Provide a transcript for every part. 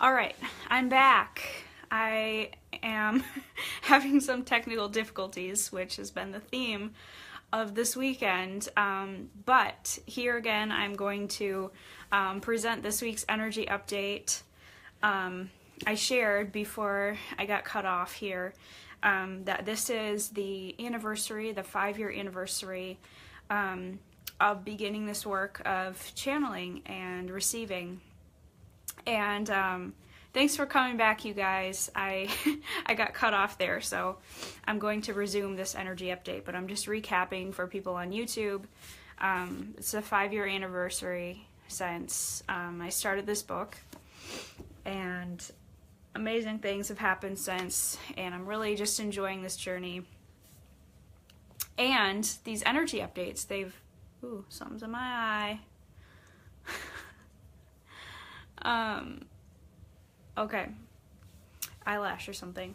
All right, I'm back. I am having some technical difficulties, which has been the theme of this weekend. But here again, I'm going to present this week's energy update. I shared before I got cut off here that this is the anniversary, the 5-year anniversary of beginning this work of channeling and receiving. And thanks for coming back, you guys. I got cut off there, so I'm going to resume this energy update, but I'm just recapping for people on YouTube. It's a 5-year anniversary since I started this book, and amazing things have happened since, and I'm really just enjoying this journey. And these energy updates, ooh, something's in my eye. Okay, eyelash or something.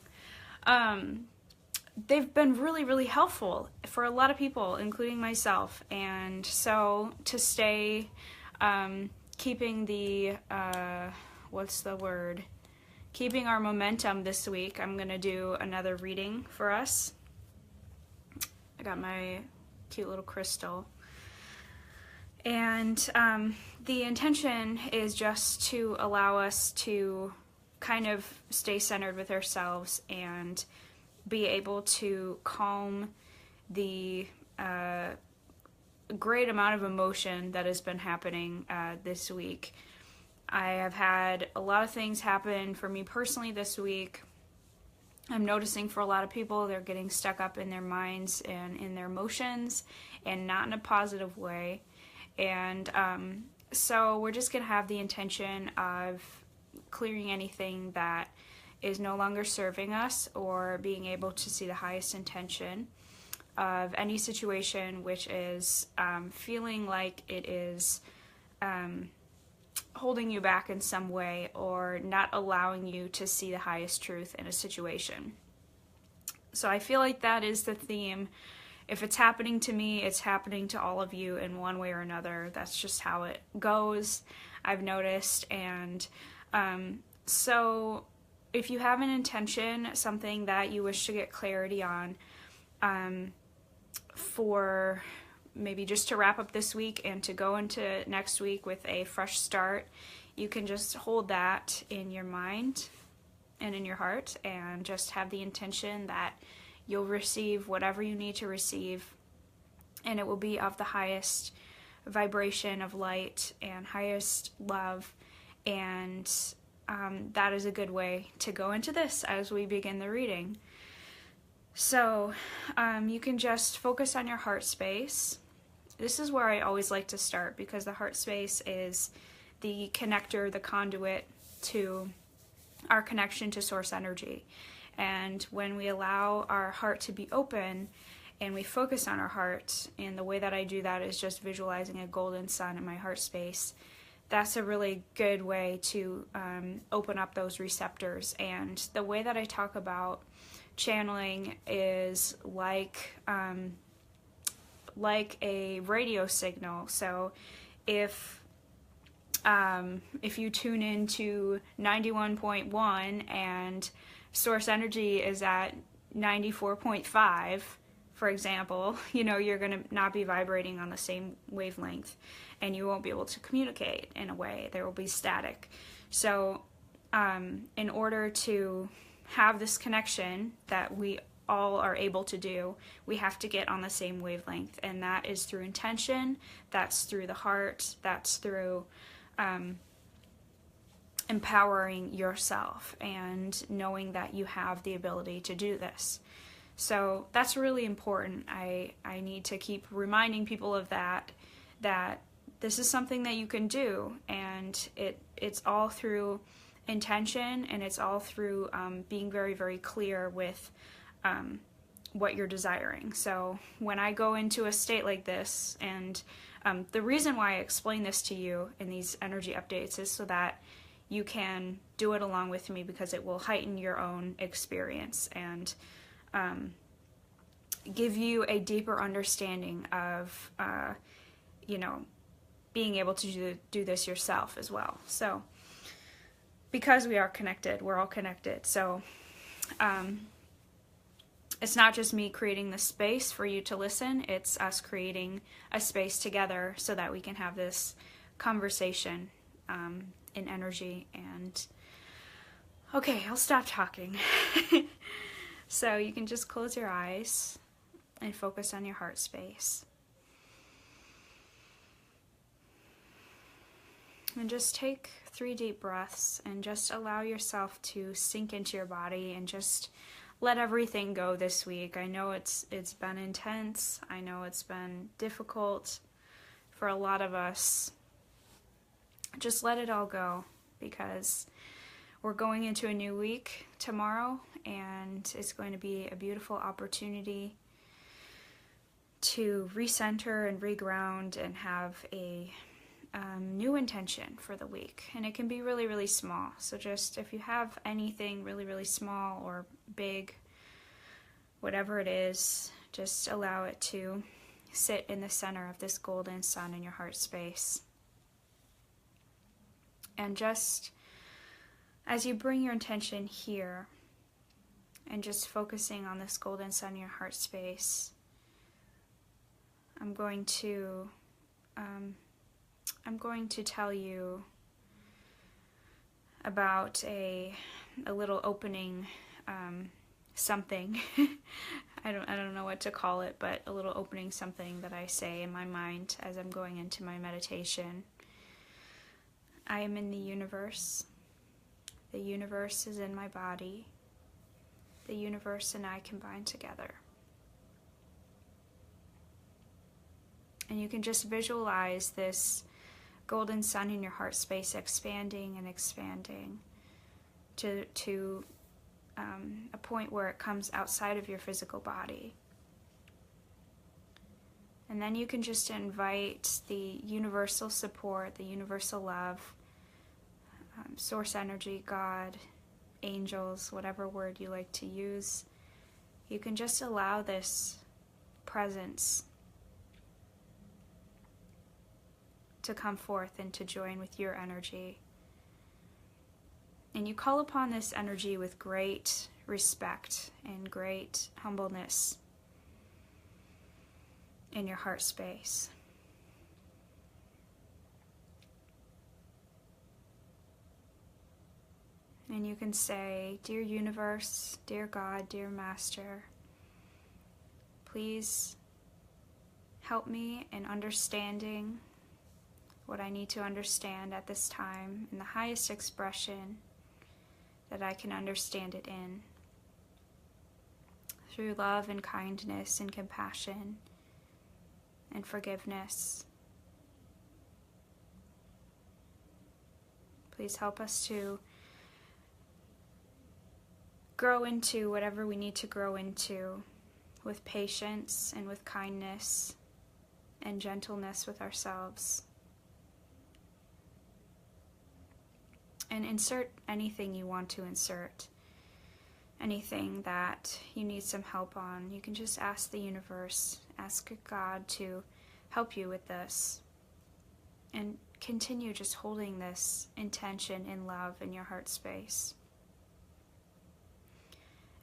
They've been really, really helpful for a lot of people, including myself. And so to stay keeping the, keeping our momentum this week, I'm going to do another reading for us. I got my cute little crystal. And the intention is just to allow us to kind of stay centered with ourselves and be able to calm the great amount of emotion that has been happening this week. I have had a lot of things happen for me personally this week. I'm noticing for a lot of people, they're getting stuck up in their minds and in their emotions, and not in a positive way. And so we're just going to have the intention of clearing anything that is no longer serving us, or being able to see the highest intention of any situation which is feeling like it is holding you back in some way, or not allowing you to see the highest truth in a situation. So I feel like that is the theme. If it's happening to me, it's happening to all of you in one way or another. That's just how it goes, I've noticed. And so if you have an intention, something that you wish to get clarity on, for maybe just to wrap up this week and to go into next week with a fresh start, you can just hold that in your mind and in your heart, and just have the intention that you'll receive whatever you need to receive, and it will be of the highest vibration of light and highest love. And that is a good way to go into this as we begin the reading. So you can just focus on your heart space. This is where I always like to start, because the heart space is the connector, the conduit to our connection to source energy. And when we allow our heart to be open and we focus on our heart, and the way that I do that is just visualizing a golden sun in my heart space, that's a really good way to open up those receptors. And the way that I talk about channeling is like a radio signal. So if you tune into 91.1 and source energy is at 94.5, for example, you're going to not be vibrating on the same wavelength, and you won't be able to communicate in a way. There will be static. So in order to have this connection that we all are able to do, we have to get on the same wavelength, and that is through intention, that's through the heart, that's through empowering yourself and knowing that you have the ability to do this. So that's really important. I need to keep reminding people of that this is something that you can do, and it's all through intention, and it's all through being very, very clear with what you're desiring. So when I go into a state like this, and the reason why I explain this to you in these energy updates is so that you can do it along with me, because it will heighten your own experience and give you a deeper understanding of, being able to do this yourself as well. So because we are connected, we're all connected. So it's not just me creating the space for you to listen, it's us creating a space together so that we can have this conversation in energy. And okay, I'll stop talking. So you can just close your eyes and focus on your heart space. And just take 3 deep breaths and just allow yourself to sink into your body and just let everything go this week. I know it's been intense. I know it's been difficult for a lot of us. Just let it all go, because we're going into a new week tomorrow, and it's going to be a beautiful opportunity to recenter and reground and have a new intention for the week. And it can be really, really small. So just if you have anything really, really small or big, whatever it is, just allow it to sit in the center of this golden sun in your heart space. And just as you bring your intention here and just focusing on this golden sun in your heart space, I'm going to tell you about a little opening something. I don't know what to call it, but a little opening something that I say in my mind as I'm going into my meditation. I am in the universe. The universe is in my body. The universe and I combine together. And you can just visualize this golden sun in your heart space expanding and expanding to a point where it comes outside of your physical body. And then you can just invite the universal support, the universal love, source energy, God, angels, whatever word you like to use. You can just allow this presence to come forth and to join with your energy. And you call upon this energy with great respect and great humbleness in your heart space. And you can say, "Dear universe, dear God, dear Master, please help me in understanding what I need to understand at this time in the highest expression that I can understand it in, through love and kindness and compassion and forgiveness. Please help us to grow into whatever we need to grow into with patience and with kindness and gentleness with ourselves. And insert anything you want to insert, anything that you need some help on. You can just ask the universe, ask God to help you with this, and continue just holding this intention in love in your heart space.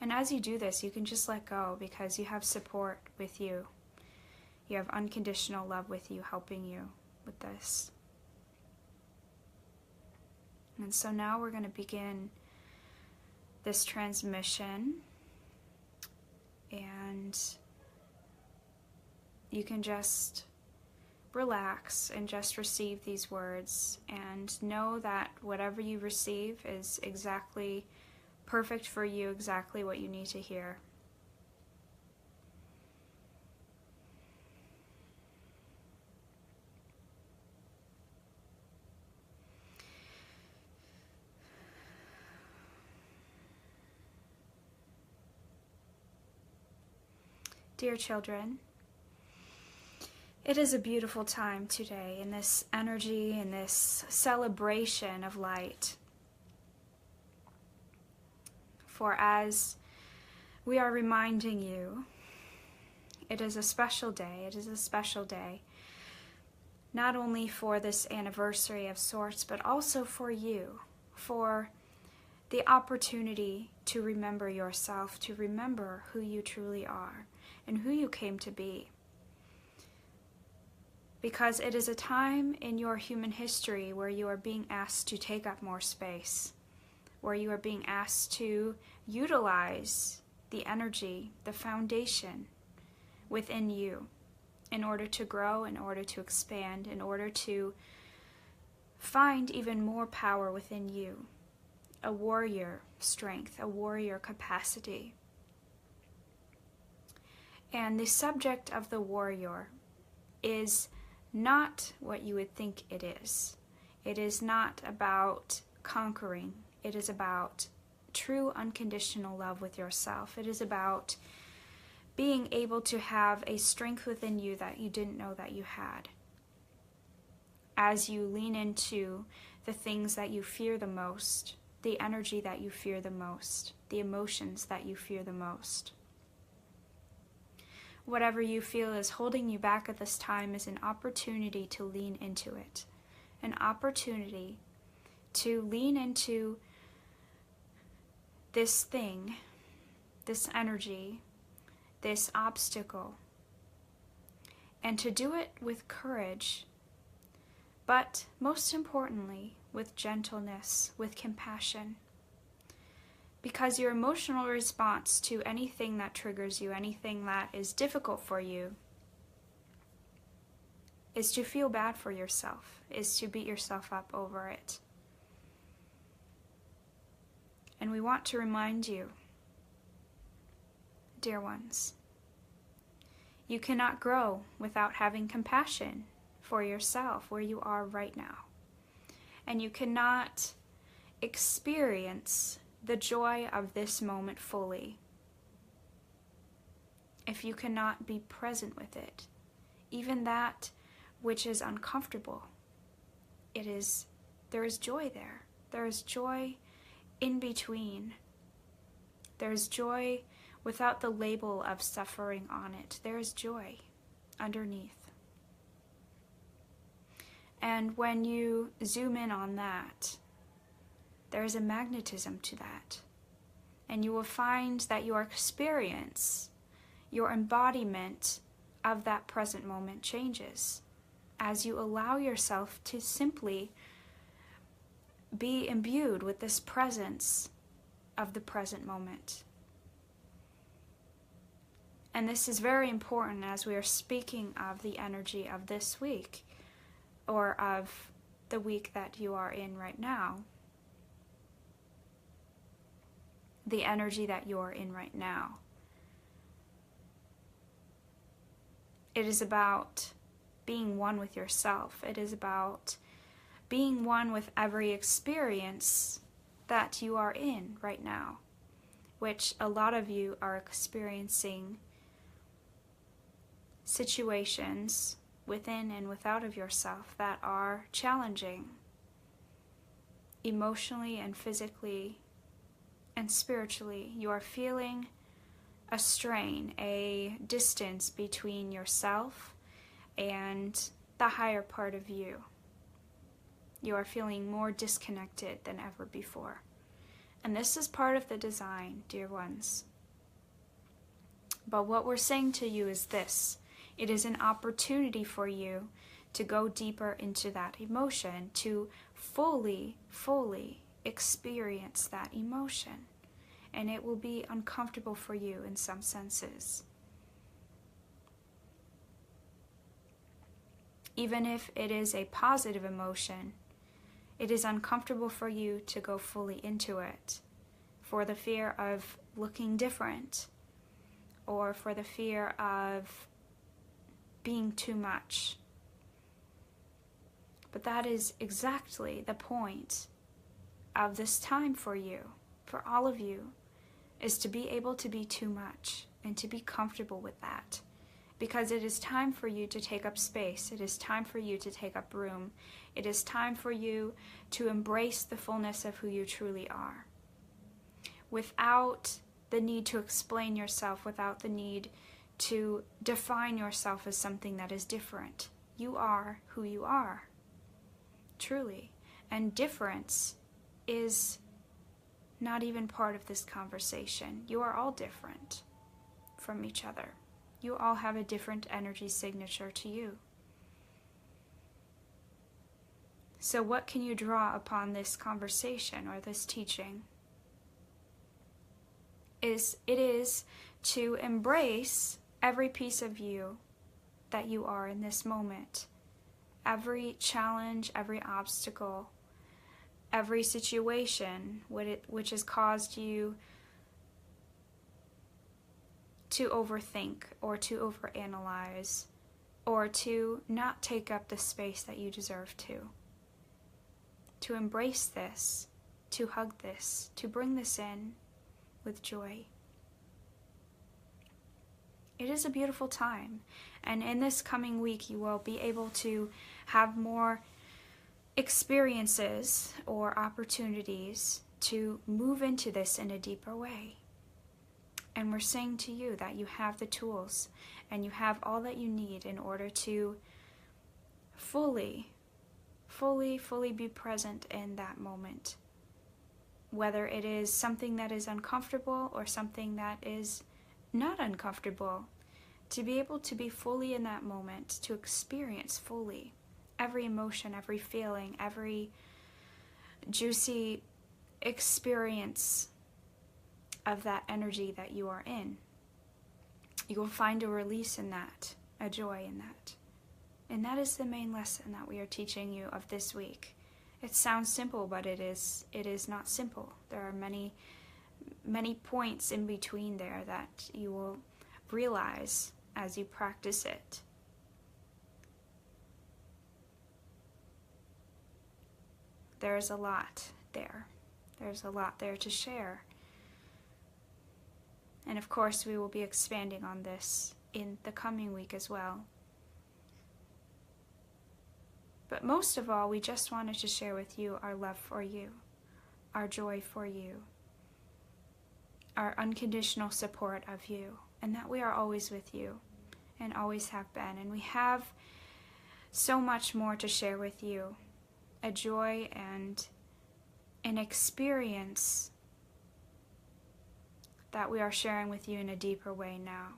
And as you do this, you can just let go, because you have support with you. You have unconditional love with you, helping you with this. And so now we're going to begin this transmission, and you can just relax and just receive these words and know that whatever you receive is exactly perfect for you, exactly what you need to hear. Dear children, it is a beautiful time today in this energy, in this celebration of light. For as we are reminding you, it is a special day. It is a special day, not only for this anniversary of sorts, but also for you, for the opportunity to remember yourself, to remember who you truly are and who you came to be. Because it is a time in your human history where you are being asked to take up more space, where you are being asked to utilize the energy, the foundation within you in order to grow, in order to expand, in order to find even more power within you, a warrior strength, a warrior capacity. And the subject of the warrior is not what you would think it is. It is not about conquering. It is about true unconditional love with yourself. It is about being able to have a strength within you that you didn't know that you had. As you lean into the things that you fear the most, the energy that you fear the most, the emotions that you fear the most. Whatever you feel is holding you back at this time is an opportunity to lean into it. An opportunity to lean into this thing, this energy, this obstacle, and to do it with courage, but most importantly, with gentleness, with compassion. Because your emotional response to anything that triggers you, anything that is difficult for you, is to feel bad for yourself, is to beat yourself up over it. And we want to remind you, dear ones, you cannot grow without having compassion for yourself where you are right now. And you cannot experience the joy of this moment fully if you cannot be present with it. Even that which is uncomfortable, there is joy there. There is joy in between. There is joy without the label of suffering on it. There is joy underneath. And when you zoom in on that, there is a magnetism to that. And you will find that your experience, your embodiment of that present moment changes as you allow yourself to simply be imbued with this presence of the present moment. And this is very important as we are speaking of the energy of this week, or of the week that you are in right now. The energy that you're in right now. It is about being one with yourself. It is about being one with every experience that you are in right now, which a lot of you are experiencing situations within and without of yourself that are challenging, emotionally and physically and spiritually. You are feeling a strain, a distance between yourself and the higher part of you. You are feeling more disconnected than ever before. And this is part of the design, dear ones. But what we're saying to you is this: it is an opportunity for you to go deeper into that emotion, to fully experience that emotion. And it will be uncomfortable for you in some senses. Even if it is a positive emotion, it is uncomfortable for you to go fully into it for the fear of looking different, or for the fear of being too much. But that is exactly the point of this time for you, for all of you, is to be able to be too much and to be comfortable with that. Because it is time for you to take up space. It is time for you to take up room. It is time for you to embrace the fullness of who you truly are. Without the need to explain yourself, without the need to define yourself as something that is different. You are who you are, truly. And difference is not even part of this conversation. You are all different from each other. You all have a different energy signature to you. So what can you draw upon this conversation or this teaching? It is to embrace every piece of you that you are in this moment. Every challenge, every obstacle, every situation which has caused you to overthink or to overanalyze or to not take up the space that you deserve to. To embrace this, to hug this, to bring this in with joy. It is a beautiful time, and in this coming week you will be able to have more experiences or opportunities to move into this in a deeper way. And we're saying to you that you have the tools and you have all that you need in order to fully be present in that moment. Whether it is something that is uncomfortable or something that is not uncomfortable, to be able to be fully in that moment, to experience fully every emotion, every feeling, every juicy experience of that energy that you are in. You will find a release in that, a joy in that. And that is the main lesson that we are teaching you of this week. It sounds simple, but it is not simple. There are many points in between there that you will realize as you practice it. There's a lot there. There's a lot there to share. And of course, we will be expanding on this in the coming week as well. But most of all, we just wanted to share with you our love for you, our joy for you, our unconditional support of you, and that we are always with you and always have been. And we have so much more to share with you, a joy and an experience that we are sharing with you in a deeper way now.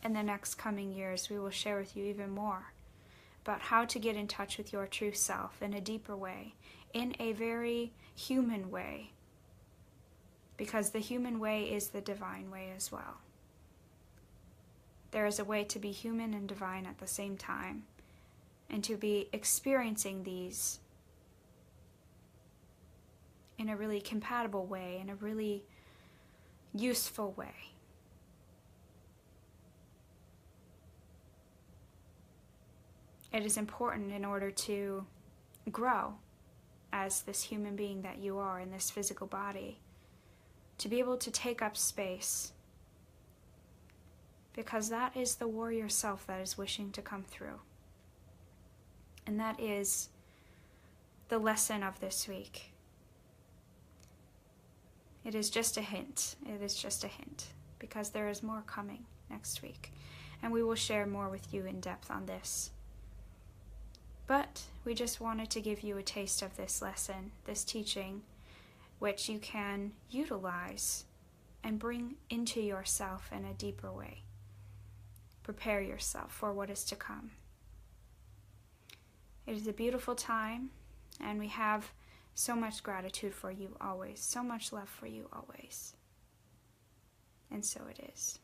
In the next coming years, we will share with you even more about how to get in touch with your true self in a deeper way, in a very human way, because the human way is the divine way as well. There is a way to be human and divine at the same time, and to be experiencing these in a really compatible way, in a really useful way. It is important in order to grow as this human being that you are in this physical body, to be able to take up space, because that is the warrior self that is wishing to come through. And that is the lesson of this week. It is just a hint. It is just a hint, because there is more coming next week, and we will share more with you in depth on this. But we just wanted to give you a taste of this lesson, this teaching, which you can utilize and bring into yourself in a deeper way. Prepare yourself for what is to come. It is a beautiful time, and we have so much gratitude for you always, so much love for you always. And so it is.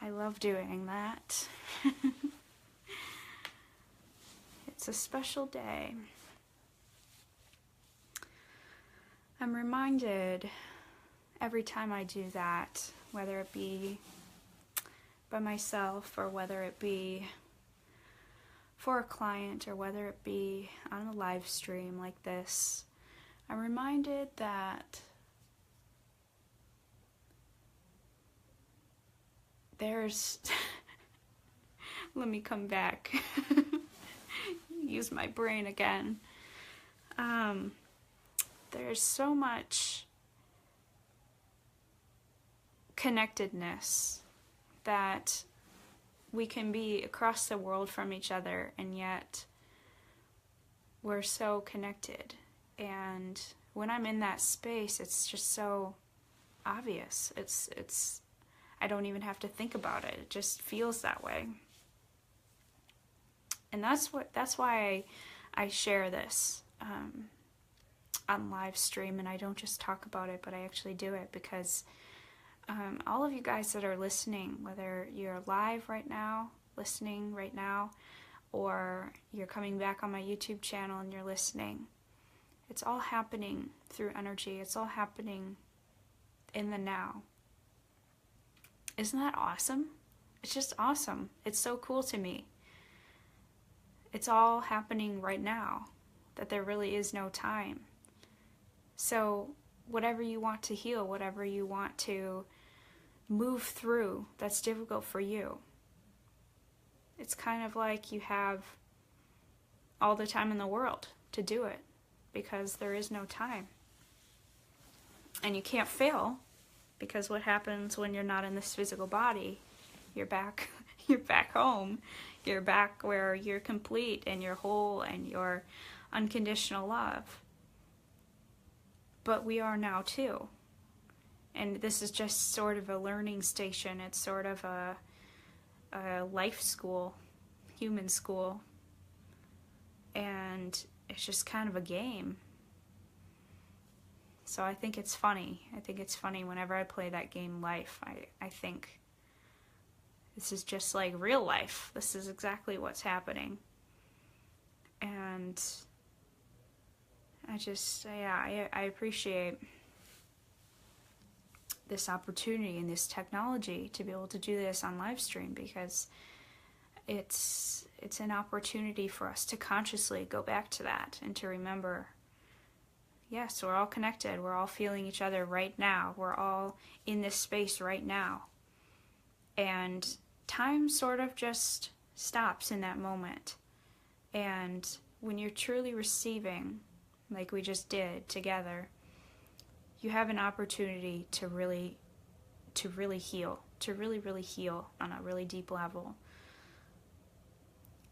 I love doing that. It's a special day. I'm reminded every time I do that, whether it be by myself or whether it be for a client or whether it be on a live stream like this, I'm reminded that there's, let me come back, use my brain again. There's so much connectedness, that we can be across the world from each other and yet we're so connected. And when I'm in that space, it's just so obvious. It's I don't even have to think about it. It just feels that way. And that's why I share this on live stream, and I don't just talk about it, but I actually do it, because all of you guys that are listening, whether you're live right now, listening right now, or you're coming back on my YouTube channel and you're listening, it's all happening through energy. It's all happening in the now. Isn't that awesome? It's just awesome. It's so cool to me. It's all happening right now, that there really is no time. So whatever you want to heal, whatever you want to move through that's difficult for you, it's kind of like you have all the time in the world to do it, because there is no time. And you can't fail, because what happens when you're not in this physical body? You're back home. You're back where you're complete and you're whole and you're unconditional love. But we are now too. And this is just sort of a learning station. It's sort of a life school, human school. And it's just kind of a game. So I think it's funny. I think it's funny whenever I play that game life. I think this is just like real life. This is exactly what's happening. And I appreciate this opportunity and this technology to be able to do this on live stream, because it's an opportunity for us to consciously go back to that and to remember, yes, we're all connected. We're all feeling each other right now. We're all in this space right now. And time sort of just stops in that moment. And when you're truly receiving, like we just did together, you have an opportunity to really heal, to really heal on a really deep level.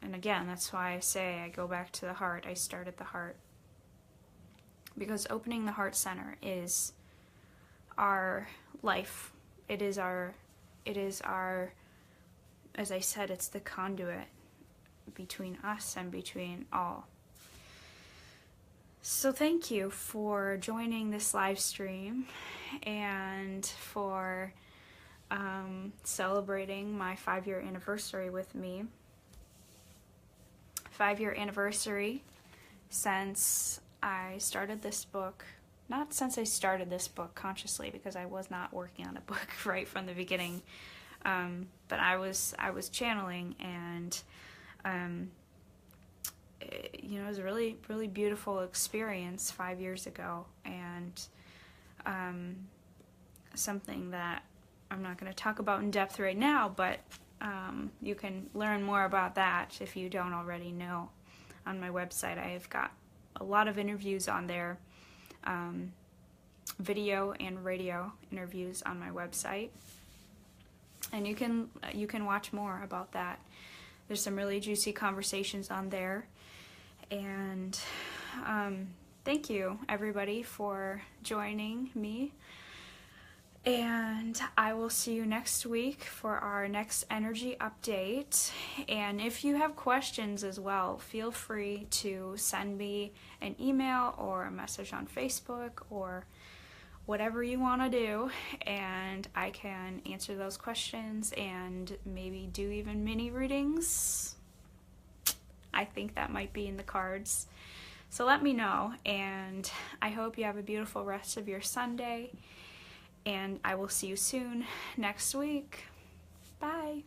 And again, that's why I say I go back to the heart. I start at the heart. Because opening the heart center is our life. It is our, as I said, it's the conduit between us and between all. So thank you for joining this live stream and for celebrating my 5-year anniversary with me. 5-year anniversary since I started this book. Not since I started this book consciously, because I was not working on a book right from the beginning. But I was channeling, and it was a really, really beautiful experience 5 years ago, and something that I'm not going to talk about in depth right now, but you can learn more about that if you don't already know on my website. I've got a lot of interviews on there, video and radio interviews on my website, and you can watch more about that. There's some really juicy conversations on there. And thank you, everybody, for joining me. And I will see you next week for our next energy update. And if you have questions as well, feel free to send me an email or a message on Facebook or whatever you want to do, and I can answer those questions and maybe do even mini readings. I think that might be in the cards. So let me know, and I hope you have a beautiful rest of your Sunday, and I will see you soon next week. Bye.